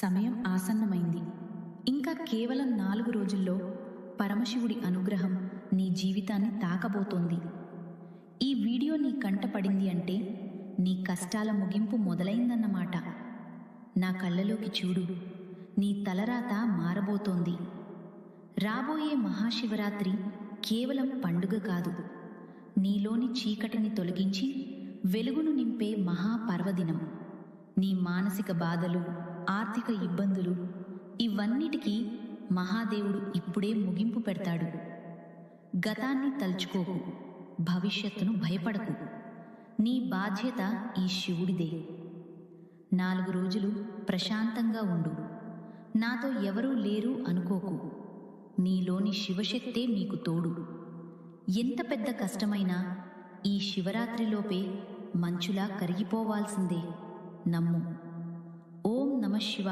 సమయం ఆసన్నమైంది. ఇంకా కేవలం 4 రోజుల్లో పరమశివుడి అనుగ్రహం నీ జీవితాన్ని తాకబోతోంది. ఈ వీడియో నీ కంట పడింది అంటే నీ కష్టాల ముగింపు మొదలైందన్నమాట. నా కళ్ళలోకి చూడు, నీ తలరాత మారబోతోంది. రాబోయే మహాశివరాత్రి కేవలం పండుగ కాదు, నీలోని చీకటిని తొలగించి వెలుగును నింపే మహాపర్వదినం. నీ మానసిక బాధలు, ఆర్థిక ఇబ్బందులు, ఇవన్నిటికీ మహాదేవుడు ఇప్పుడే ముగింపు పెడతాడు. గతాన్ని తలుచుకోకు, భవిష్యత్తును భయపడకు. నీ బాధ్యత ఈ శివుడిదే. 4 రోజులు ప్రశాంతంగా ఉండు. నాతో ఎవరూ లేరు అనుకోకు. నీలోని శివశక్తే నీకు తోడు. ఎంత పెద్ద కష్టమైనా ఈ శివరాత్రిలోపే మంచులా కరిగిపోవాల్సిందే. నమ్ము. ఓం నమః శివాయ.